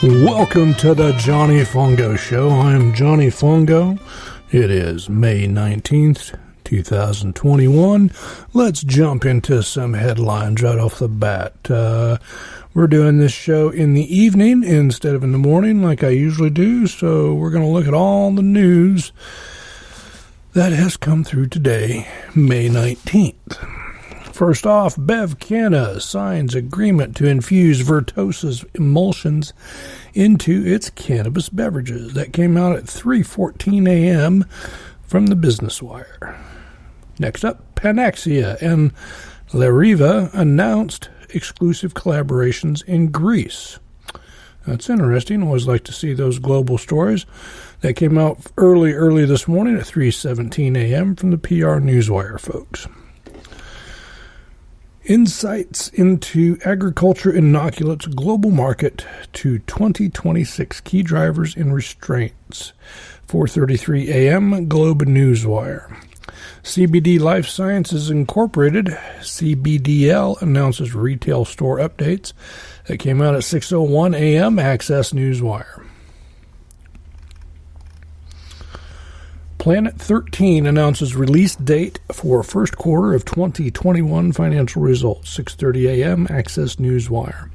Welcome to the Johnny Fongo Show. I am Johnny Fongo. It is May 19th, 2021. Let's jump into some headlines right off the bat. We're doing this show in the evening instead of in the morning like I usually do, so we're going to look at all the news that has come through today, May 19th. First off, Bev Canna signs agreement to infuse Vertosa's emulsions into its cannabis beverages. That came out at 3:14 a.m. from the Business Wire. Next up, Panaxia and Lariva announced exclusive collaborations in Greece. That's interesting. Always like to see those global stories. That came out early this morning at 3:17 a.m. from the PR Newswire, folks. Insights into agriculture inoculates global market to 2026 key drivers and restraints. 4:33 a.m. Globe Newswire. CBD Life Sciences Incorporated, CBDL, announces retail store updates. That came out at 6:01 a.m. Access Newswire. Planet 13 announces release date for first quarter of 2021 financial results. 6:30 a.m. Access Newswire.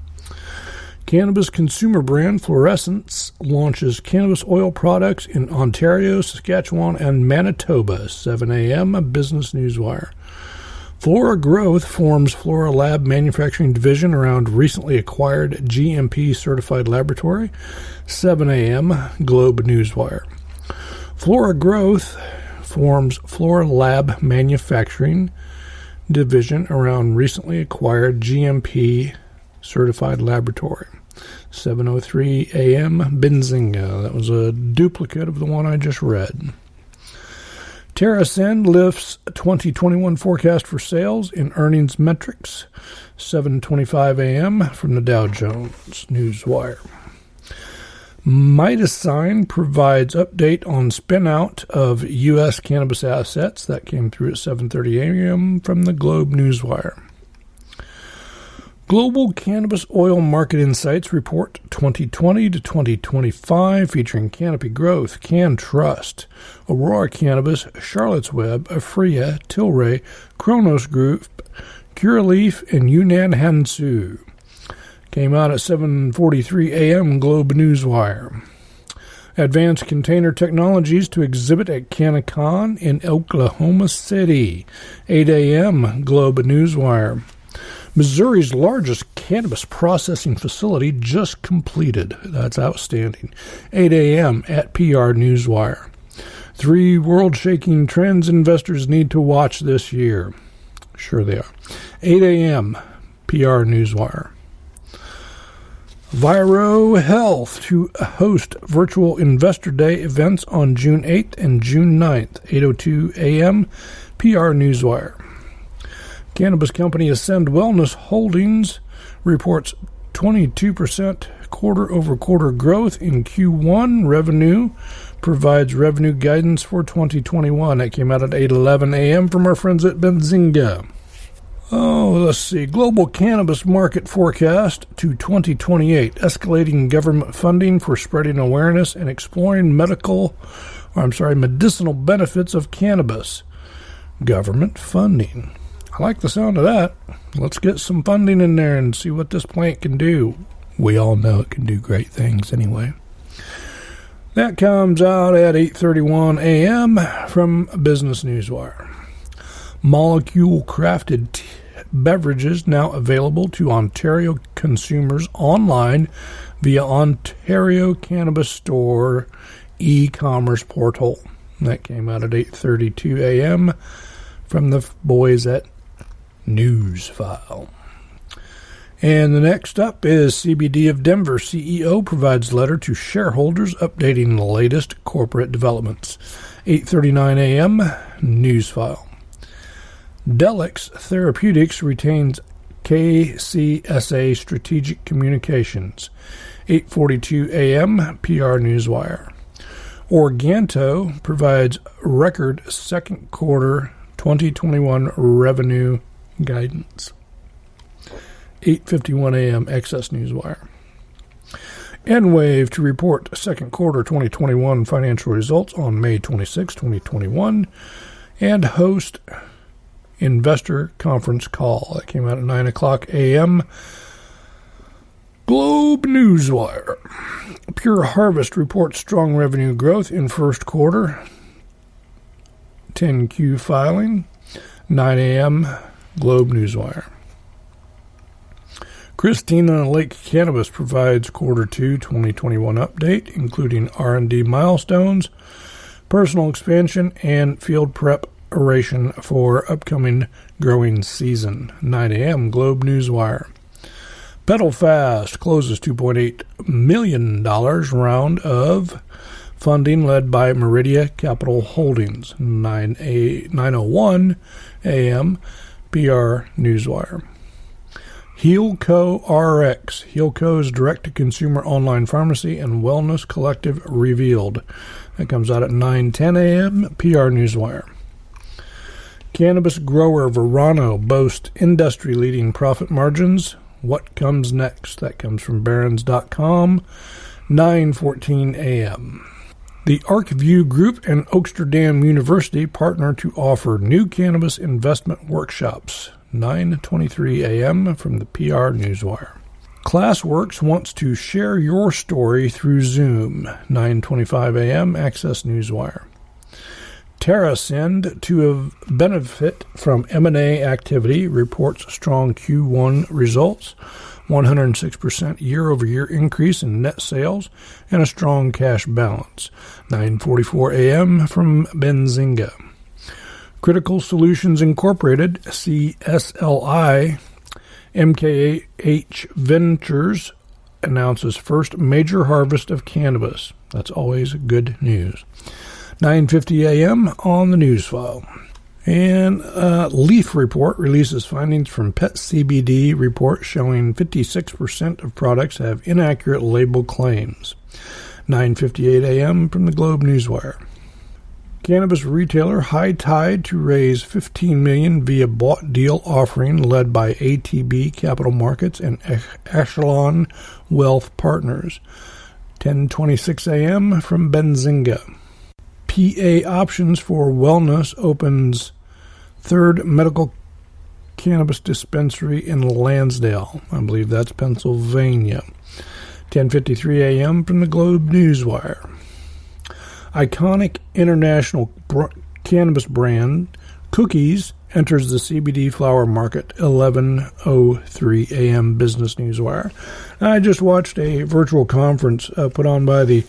Cannabis consumer brand Fluorescence launches cannabis oil products in Ontario, Saskatchewan, and Manitoba. 7 a.m. Business Newswire. Flora Growth forms Flora Lab manufacturing division around recently acquired GMP certified laboratory. 7 a.m. Globe Newswire. Flora Growth forms Flora Lab manufacturing division around recently acquired GMP certified laboratory. 7:03 a.m. Benzinga. That was a duplicate of the one I just read. TerraSend lifts 2021 forecast for sales in earnings metrics. 7:25 a.m. from the Dow Jones Newswire. Mitosine provides update on spin-out of U.S. cannabis assets. That came through at 7:30 a.m. from the Globe Newswire. Global Cannabis Oil Market Insights Report 2020 to 2025 featuring Canopy Growth, CannTrust, Aurora Cannabis, Charlotte's Web, Afria, Tilray, Kronos Group, Curaleaf, and Yunnan Hansu. Came out at 7:43 a.m. Globe Newswire. Advanced Container Technologies to exhibit at CannaCon in Oklahoma City. 8 a.m. Globe Newswire. Missouri's largest cannabis processing facility just completed. That's outstanding. 8 a.m. at PR Newswire. 3 world-shaking trends investors need to watch this year. Sure they are. 8 a.m. PR Newswire. Viro Health to host virtual Investor Day events on June 8th and June 9th, 8:02 a.m., PR Newswire. Cannabis company Ascend Wellness Holdings reports 22% quarter-over-quarter growth in Q1 revenue, provides revenue guidance for 2021. That came out at 8:11 a.m. from our friends at Benzinga. Oh, let's see. Global cannabis market forecast to 2028. Escalating government funding for spreading awareness and exploring medicinal benefits of cannabis. Government funding. I like the sound of that. Let's get some funding in there and see what this plant can do. We all know it can do great things anyway. That comes out at 8:31 a.m. from Business Newswire. Molecule crafted beverages now available to Ontario consumers online via Ontario Cannabis Store e-commerce portal. That came out at 8:32 a.m. from the boys at Newsfile. And the next up is CBD of Denver CEO provides letter to shareholders updating the latest corporate developments. 8:39 a.m. Newsfile. Delix Therapeutics retains KCSA Strategic Communications. 8:42 a.m. PR Newswire. Organto provides record second quarter 2021 revenue guidance. 8:51 a.m. Access Newswire. Enwave to report second quarter 2021 financial results on May 26, 2021, and host investor conference call. That came out at 9 o'clock a.m. Globe Newswire. Pure Harvest reports strong revenue growth in first quarter. 10Q filing, 9 a.m. Globe Newswire. Christina Lake Cannabis provides Quarter 2 2021 update, including R&D milestones, personal expansion, and field preparation for upcoming growing season. 9 a.m. Globe Newswire. Pedal Fast closes $2.8 million round of funding led by Meridia Capital Holdings. 9:01 a.m. PR Newswire. Healco RX, Healco's direct-to-consumer online pharmacy and wellness collective revealed. That comes out at 9:10 a.m. PR Newswire. Cannabis grower Verano boasts industry-leading profit margins. What comes next? That comes from Barons.com, 9:14 a.m. The ArcView Group and Oaksterdam University partner to offer new cannabis investment workshops. 9:23 a.m. from the PR Newswire. ClassWorks wants to share your story through Zoom. 9:25 a.m. Access Newswire. TerraSend, to benefit from M&A activity, reports strong Q1 results, 106% year-over-year increase in net sales, and a strong cash balance. 9:44 a.m. from Benzinga. Critical Solutions Incorporated, CSLI, MKH Ventures, announces first major harvest of cannabis. That's always good news. 9:50 a.m. on the news file. And Leaf Report releases findings from Pet CBD report showing 56% of products have inaccurate label claims. 9:58 a.m. from the Globe Newswire. Cannabis retailer High Tide to raise $15 million via bought deal offering led by ATB Capital Markets and Echelon Wealth Partners. 10:26 a.m. from Benzinga. PA Options for Wellness opens third medical cannabis dispensary in Lansdale. I believe that's Pennsylvania. 10:53 a.m. from the Globe Newswire. Iconic international cannabis brand Cookies enters the CBD flower market. 11:03 a.m. Business Newswire. I just watched a virtual conference put on by the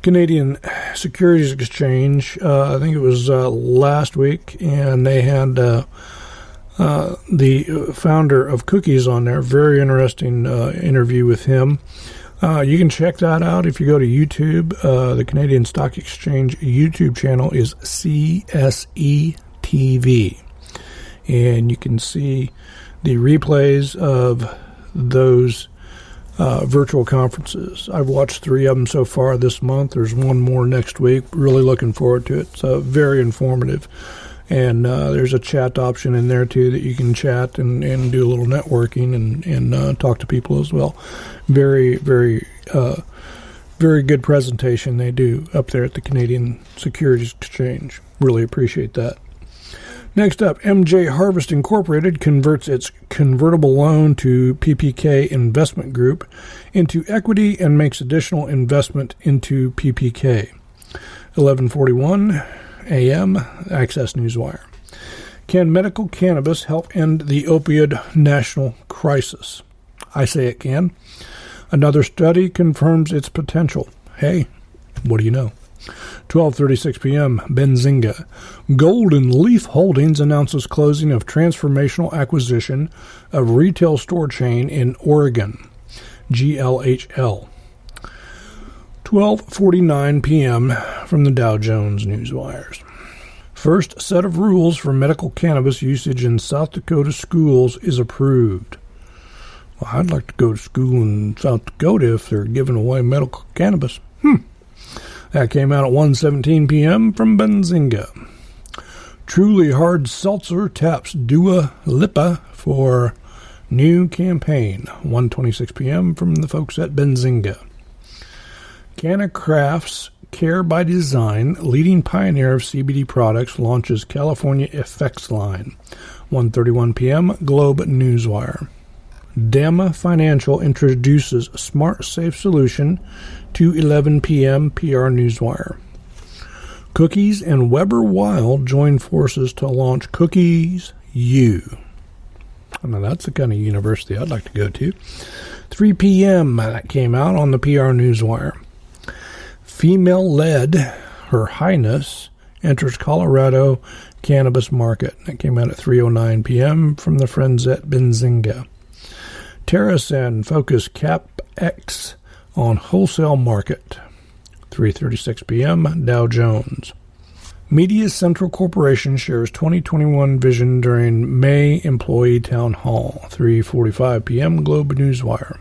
Canadian Securities Exchange. I think it was last week, and they had the founder of Cookies on there. Very interesting interview with him. You can check that out if you go to YouTube. The Canadian Stock Exchange YouTube channel is CSE TV, and you can see the replays of those virtual conferences. I've watched 3 of them so far this month. There's one more next week. Really looking forward to it. It's very informative. And there's a chat option in there, too, that you can chat and do a little networking and talk to people as well. Very, very, very good presentation they do up there at the Canadian Securities Exchange. Really appreciate that. Next up, MJ Harvest Incorporated converts its convertible loan to PPK Investment Group into equity and makes additional investment into PPK. 11:41 a.m. Access Newswire. Can medical cannabis help end the opioid national crisis? I say it can. Another study confirms its potential. Hey, what do you know? 12:36 p.m. Benzinga. Golden Leaf Holdings announces closing of transformational acquisition of retail store chain in Oregon. GLHL. 12:49 p.m. from the Dow Jones Newswires. First set of rules for medical cannabis usage in South Dakota schools is approved. Well, I'd like to go to school in South Dakota if they're giving away medical cannabis. That came out at 1:17 p.m. from Benzinga. Truly Hard Seltzer taps Dua Lipa for new campaign. 1:26 p.m. from the folks at Benzinga. Canna Crafts Care by Design, leading pioneer of CBD products, launches California Effects line. 1:31 p.m. Globe Newswire. Dem Financial introduces Smart Safe solution. 2:11 p.m. PR Newswire. Cookies and Weber Wild join forces to launch Cookies U. Now that's the kind of university I'd like to go to. 3 p.m. that came out on the PR Newswire. Female-led Her Highness enters Colorado cannabis market. That came out at 3:09 p.m. from the friends at Benzinga. TerraSen focus CapEx on wholesale market. 3:36 p.m. Dow Jones. Media Central Corporation shares 2021 vision during May employee town hall. 3:45 p.m. Globe Newswire.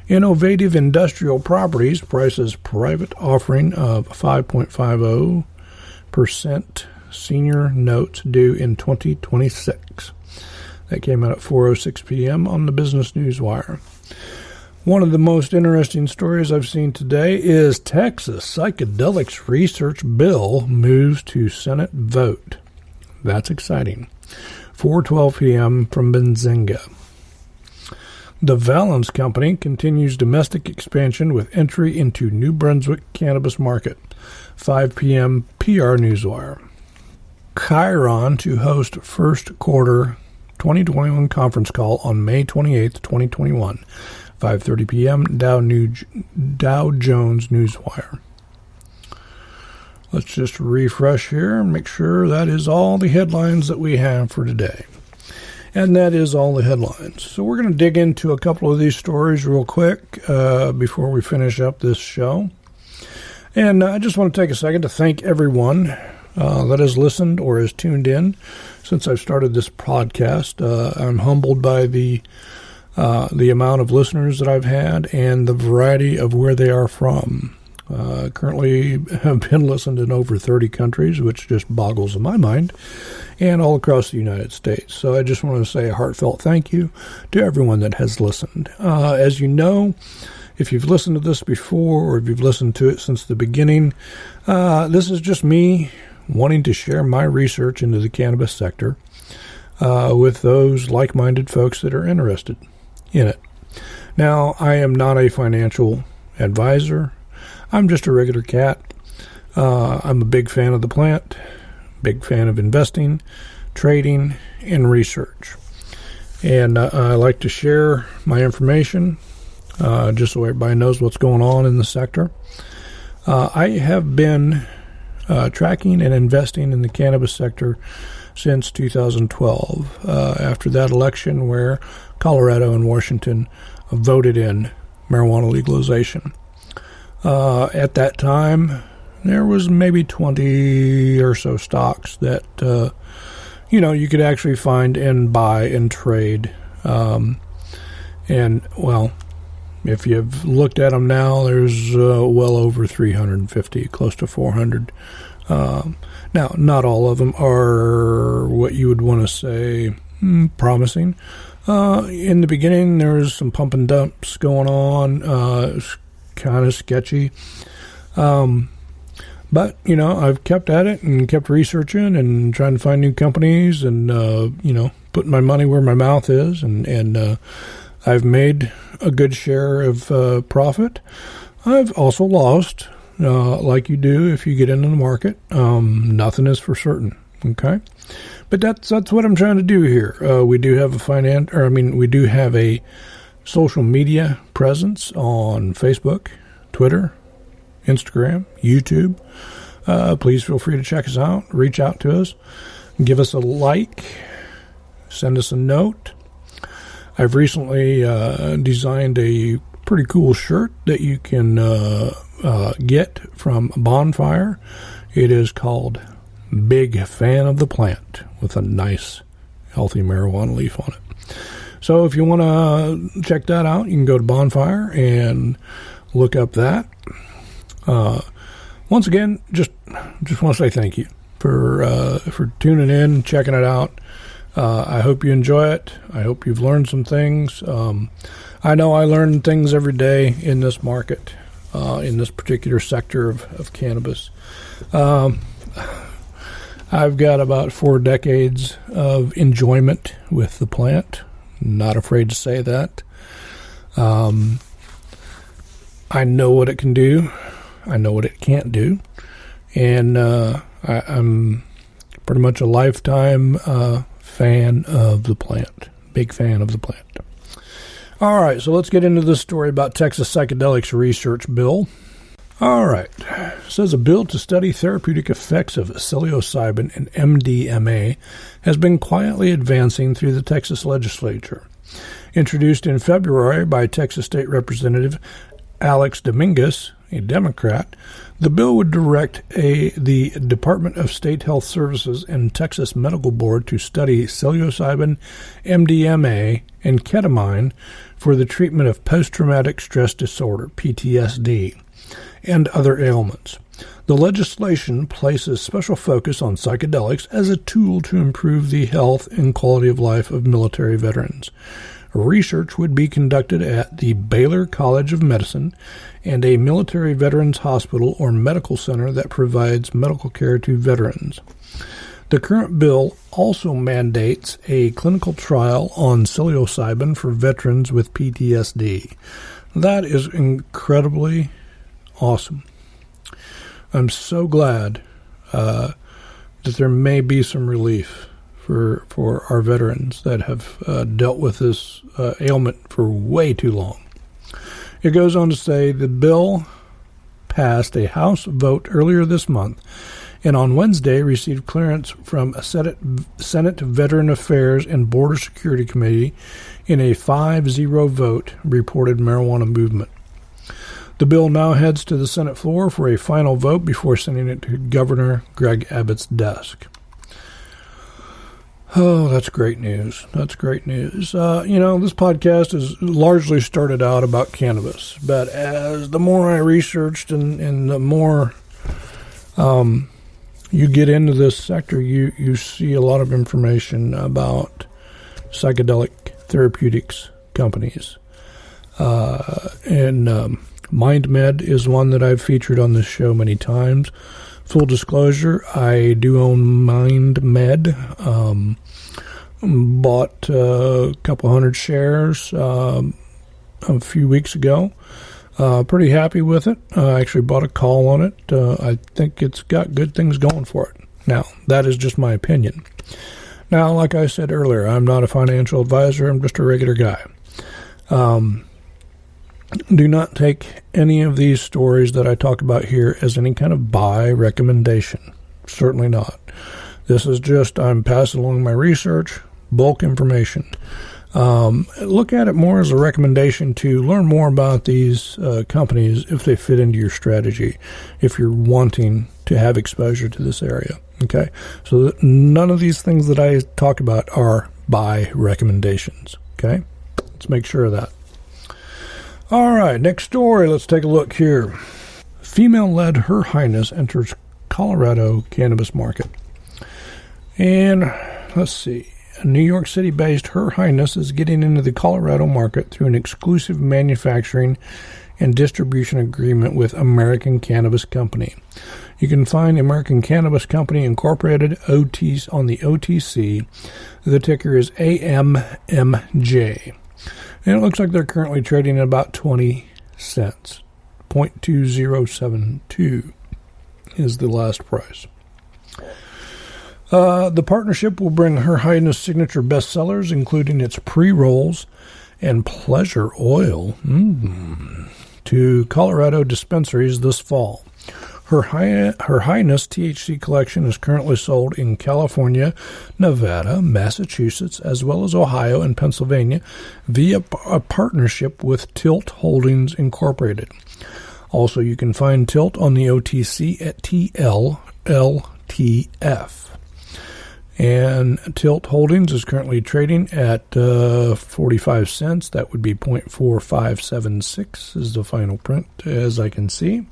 Innovative Industrial Properties prices private offering of 5.50% senior notes due in 2026. That came out at 4:06 p.m. on the Business Newswire. One of the most interesting stories I've seen today is Texas psychedelics research bill moves to Senate vote. That's exciting. 4:12 p.m. from Benzinga. The Valence Company continues domestic expansion with entry into New Brunswick cannabis market. 5 p.m. PR Newswire. Chiron to host first quarter 2021 conference call on May 28, 2021. 5:30 p.m. Dow Jones Newswire. Let's just refresh here and make sure that is all the headlines that we have for today. And that is all the headlines. So we're going to dig into a couple of these stories real quick before we finish up this show. And I just want to take a second to thank everyone that has listened or has tuned in since I've started this podcast. I'm humbled by the amount of listeners that I've had and the variety of where they are from. Currently have been listened in over 30 countries, which just boggles my mind, and all across the United States. So I just want to say a heartfelt thank you to everyone that has listened. As you know, if you've listened to this before or if you've listened to it since the beginning, this is just me wanting to share my research into the cannabis sector with those like-minded folks that are interested in it. Now, I am not a financial advisor. I'm just a regular cat. I'm a big fan of the plant, big fan of investing, trading, and research. And I like to share my information just so everybody knows what's going on in the sector. I have been tracking and investing in the cannabis sector since 2012, after that election where Colorado and Washington voted in marijuana legalization. At that time, there was maybe 20 or so stocks that, you could actually find and buy and trade. And, well, if you've looked at them now, there's well over 350, close to 400. Now, not all of them are what you would want to say promising. In the beginning, there was some pump and dumps going on, kind of sketchy. But, I've kept at it and kept researching and trying to find new companies and, putting my money where my mouth is. And I've made a good share of profit. I've also lost, like you do if you get into the market. Nothing is for certain, okay? But that's what I'm trying to do here. We do have we do have a social media presence on Facebook, Twitter, Instagram, YouTube. Please feel free to check us out, reach out to us, give us a like, send us a note. I've recently designed a pretty cool shirt that you can get from Bonfire. It is called Big Fan of the Plant with a nice, healthy marijuana leaf on it. So if you want to check that out, you can go to Bonfire and look up that. Once again, just want to say thank you for tuning in, checking it out. I hope you enjoy it. I hope you've learned some things. I know I learn things every day in this market. in this particular sector of cannabis. I've got about 4 decades of enjoyment with the plant. Not afraid to say that. I know what it can do. I know what it can't do. And I'm pretty much a lifetime fan of the plant. Big fan of the plant. All right, so let's get into this story about Texas Psychedelics Research Bill. All right. It says a bill to study therapeutic effects of psilocybin and MDMA has been quietly advancing through the Texas legislature. Introduced in February by Texas State Representative Alex Dominguez, a Democrat, the bill would direct the Department of State Health Services and Texas Medical Board to study psilocybin, MDMA, and ketamine for the treatment of post-traumatic stress disorder, PTSD, and other ailments. The legislation places special focus on psychedelics as a tool to improve the health and quality of life of military veterans. Research would be conducted at the Baylor College of Medicine and a military veterans hospital or medical center that provides medical care to veterans. The current bill also mandates a clinical trial on psilocybin for veterans with PTSD. That is incredibly awesome. I'm so glad that there may be some relief for our veterans that have dealt with this ailment for way too long. It goes on to say the bill passed a House vote earlier this month and on Wednesday received clearance from a Senate Veteran Affairs and Border Security Committee in a 5-0 vote, reported Marijuana Movement. The bill now heads to the Senate floor for a final vote before sending it to Governor Greg Abbott's desk. Oh, that's great news. That's great news. This podcast is largely started out about cannabis, but as the more I researched and the more you get into this sector, you see a lot of information about psychedelic therapeutics companies. MindMed is one that I've featured on this show many times. Full disclosure, I do own MindMed. Bought a couple hundred shares a few weeks ago. Pretty happy with it. I actually bought a call on it. I think it's got good things going for it. Now, that is just my opinion. Now, like I said earlier, I'm not a financial advisor. I'm just a regular guy. Do not take any of these stories that I talk about here as any kind of buy recommendation. Certainly not. This is just, I'm passing along my research, bulk information. Look at it more as a recommendation to learn more about these companies if they fit into your strategy, if you're wanting to have exposure to this area. Okay? So none of these things that I talk about are buy recommendations. Okay? Let's make sure of that. All right, next story. Let's take a look here. Female-led Her Highness enters Colorado cannabis market. And let's see. A New York City-based Her Highness is getting into the Colorado market through an exclusive manufacturing and distribution agreement with American Cannabis Company. You can find American Cannabis Company Incorporated OTC on the OTC. The ticker is AMMJ. And it looks like they're currently trading at about 20 cents. 0.2072 is the last price. The partnership will bring Her Highness signature bestsellers, including its pre-rolls and pleasure oil, to Colorado dispensaries this fall. Her Highness THC collection is currently sold in California, Nevada, Massachusetts, as well as Ohio and Pennsylvania via a partnership with Tilt Holdings Incorporated. Also, you can find Tilt on the OTC at TLLTF. And Tilt Holdings is currently trading at 45 cents. That would be 0.4576 is the final print, as I can see.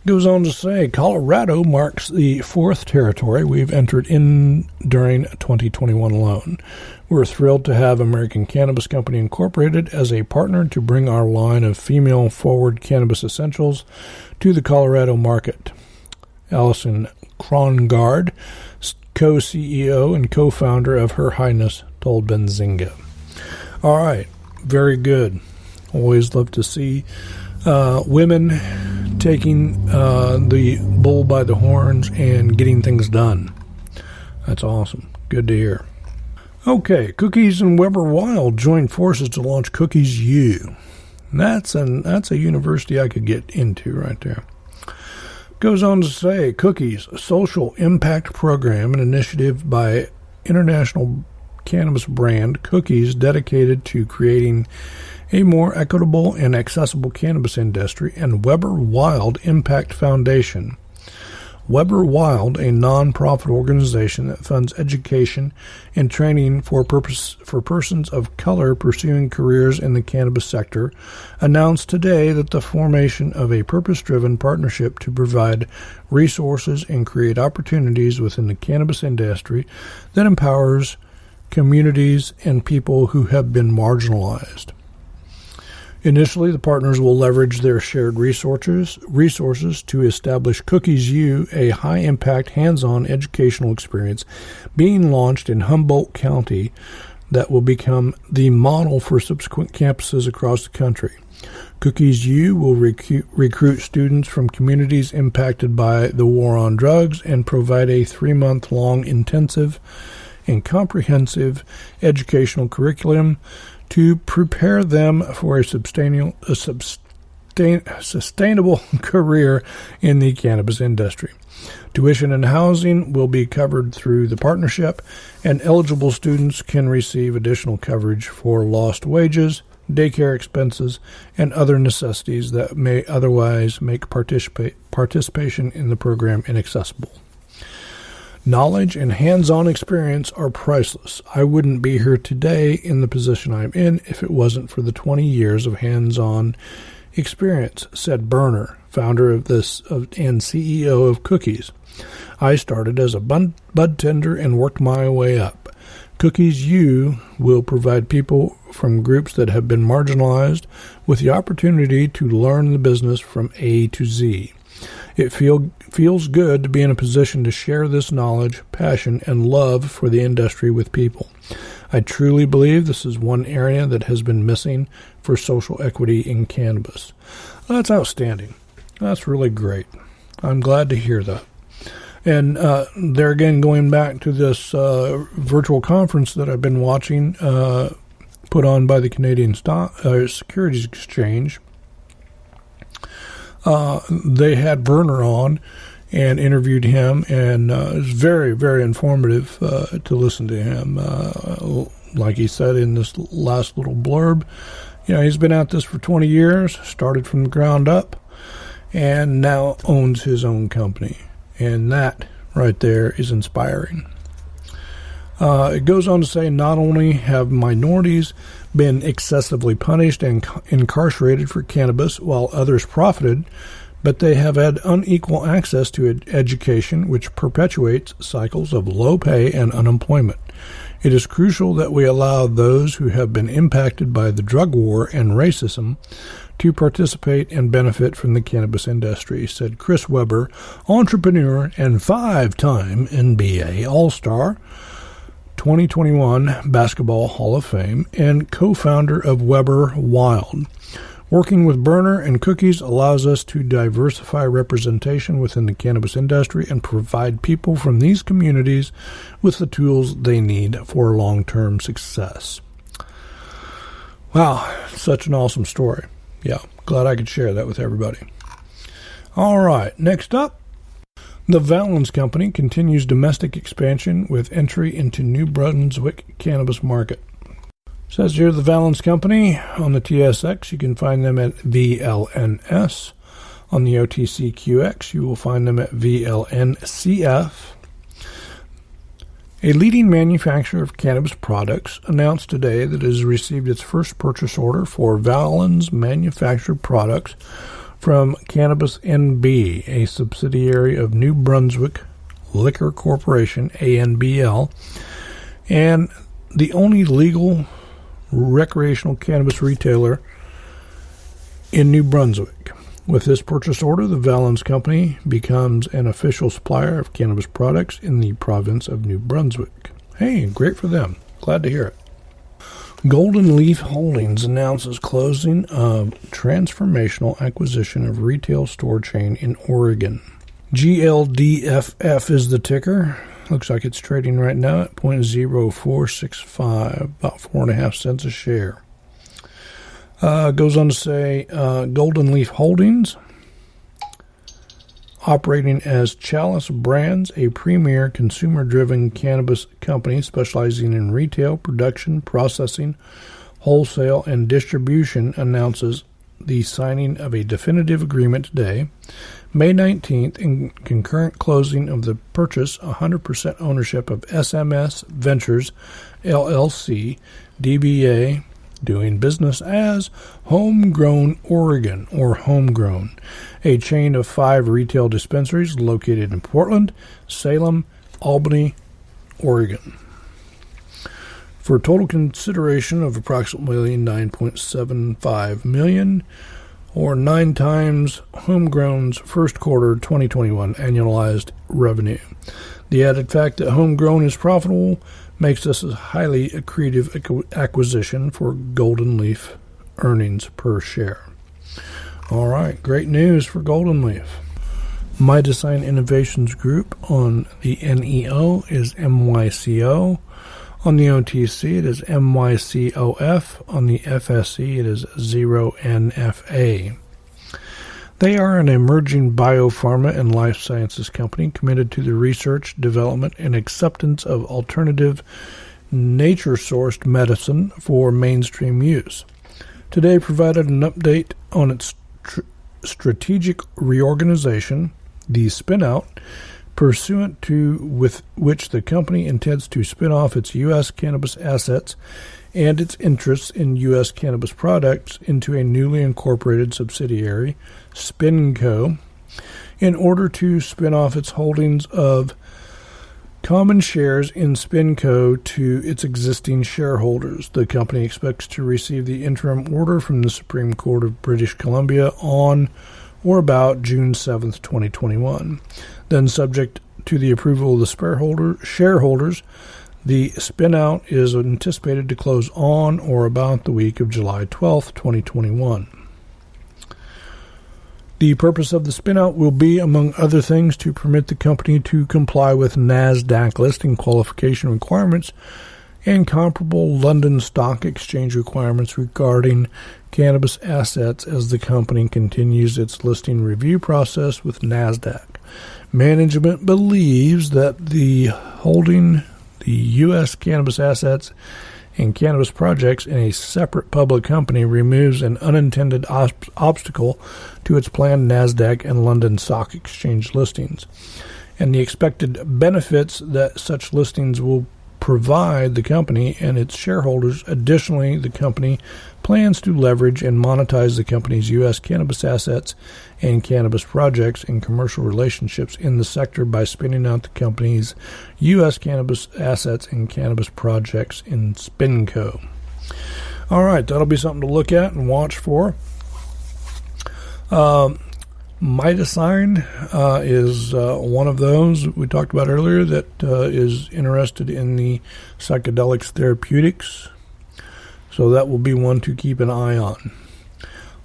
Goes on to say, Colorado marks the 4th territory we've entered in during 2021 alone. We're thrilled to have American Cannabis Company Incorporated as a partner to bring our line of female-forward cannabis essentials to the Colorado market. Allison Krongard, co-CEO and co-founder of Her Highness, told Benzinga. All right, very good. Always love to see women taking the bull by the horns and getting things done. That's awesome. Good to hear. Okay, Cookies and Weber Wild joined forces to launch Cookies U. That's a university I could get into right there. Goes on to say, Cookies, a social impact program and initiative by international cannabis brand Cookies dedicated to creating a more equitable and accessible cannabis industry, and Weber Wild Impact Foundation. Weber Wild, a non-profit organization that funds education and training for persons of color pursuing careers in the cannabis sector, announced today that the formation of a purpose-driven partnership to provide resources and create opportunities within the cannabis industry that empowers communities and people who have been marginalized. Initially, the partners will leverage their shared resources to establish Cookies U, a high-impact, hands-on educational experience being launched in Humboldt County that will become the model for subsequent campuses across the country. Cookies U will recruit students from communities impacted by the war on drugs and provide a 3-month-long intensive and comprehensive educational curriculum to prepare them for a sustainable career in the cannabis industry. Tuition and housing will be covered through the partnership, and eligible students can receive additional coverage for lost wages, daycare expenses, and other necessities that may otherwise make participation in the program inaccessible. Knowledge and hands-on experience are priceless. I wouldn't be here today in the position I'm in if it wasn't for the 20 years of hands-on experience, said Berner, founder of and CEO of Cookies. I started as a bud tender and worked my way up. Cookies U will provide people from groups that have been marginalized with the opportunity to learn the business from A to Z. It feels good to be in a position to share this knowledge, passion, and love for the industry with people. I truly believe this is one area that has been missing for social equity in cannabis. That's outstanding. That's really great. I'm glad to hear that. And there again, going back to this virtual conference that I've been watching, put on by the Canadian Securities Exchange, they had Werner on and interviewed him, and it was very, very informative to listen to him. Like he said in this last little blurb, he's been at this for 20 years, started from the ground up, and now owns his own company. And that right there is inspiring. It goes on to say, not only have minorities been excessively punished and incarcerated for cannabis while others profited, but they have had unequal access to education, which perpetuates cycles of low pay and unemployment. It is crucial that we allow those who have been impacted by the drug war and racism to participate and benefit from the cannabis industry, said Chris Weber, entrepreneur and 5-time NBA All-Star, 2021 Basketball Hall of Fame, and co-founder of Weber Wild. Working with Berner and Cookies allows us to diversify representation within the cannabis industry and provide people from these communities with the tools they need for long-term success. Wow, such an awesome story. Yeah, glad I could share that with everybody. All right, next up, the Valens Company continues domestic expansion with entry into New Brunswick cannabis market. Says here the Valens Company on the TSX. You can find them at VLNS. On the OTCQX, you will find them at VLNCF. A leading manufacturer of cannabis products announced today that it has received its first purchase order for Valens manufactured products from Cannabis NB, a subsidiary of New Brunswick Liquor Corporation, ANBL, and the only legal recreational cannabis retailer in New Brunswick. With this purchase order, the Valens Company becomes an official supplier of cannabis products in the province of New Brunswick. Hey, great for them. Glad to hear it. Golden Leaf Holdings announces closing of transformational acquisition of retail store chain in Oregon. GLDFF is the ticker. Looks like it's trading right now at 0.0465, about 4.5 cents a share. Goes on to say Golden Leaf Holdings, operating as Chalice Brands, a premier consumer-driven cannabis company specializing in retail, production, processing, wholesale, and distribution, announces the signing of a definitive agreement today, May 19th, in concurrent closing of the purchase, 100% ownership of SMS Ventures, LLC, DBA, doing business as Homegrown Oregon, or Homegrown, a chain of 5 retail dispensaries located in Portland, Salem, Albany, Oregon, for a total consideration of approximately $9.75 million, or 9 times Homegrown's first quarter 2021 annualized revenue. The added fact that Homegrown is profitable makes this a highly accretive acquisition for Golden Leaf earnings per share. All right, great news for Golden Leaf. My Design Innovations Group on the NEO is MYCO. On the OTC, it is MYCOF. On the FSE, it is 0NFA. They are an emerging biopharma and life sciences company committed to the research, development, and acceptance of alternative, nature-sourced medicine for mainstream use. Today provided an update on its strategic reorganization, the spin-out, pursuant to with which the company intends to spin off its U.S. cannabis assets and its interests in U.S. cannabis products into a newly incorporated subsidiary, SpinCo, in order to spin off its holdings of common shares in SpinCo to its existing shareholders. The company expects to receive the interim order from the Supreme Court of British Columbia on or about June 7th, 2021. Then, subject to the approval of the shareholders, the spin-out is anticipated to close on or about the week of July 12th, 2021. The purpose of the spin-out will be, among other things, to permit the company to comply with NASDAQ listing qualification requirements and comparable London Stock Exchange requirements regarding cannabis assets as the company continues its listing review process with NASDAQ. Management believes that the holding the U.S. cannabis assets and cannabis projects in a separate public company removes an unintended obstacle to its planned NASDAQ and London Stock Exchange listings, and the expected benefits that such listings will provide the company and its shareholders. Additionally, the company plans to leverage and monetize the company's U.S. cannabis assets and cannabis projects and commercial relationships in the sector by spinning out the company's U.S. cannabis assets and cannabis projects in SpinCo. All right, that'll be something to look at and watch for. Midasign is one of those we talked about earlier that is interested in the psychedelics therapeutics. So that will be one to keep an eye on.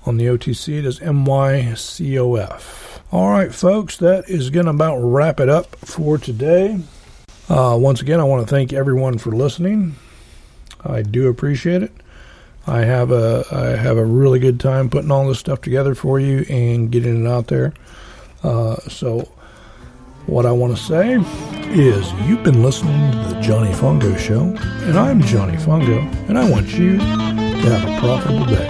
On the OTC, it is MYCOF. All right, folks, that is going to about wrap it up for today. Once again, I want to thank everyone for listening. I do appreciate it. I have a really good time putting all this stuff together for you and getting it out there. So what I want to say is you've been listening to the Johnny Fongo Show, and I'm Johnny Fongo, and I want you to have a profitable day.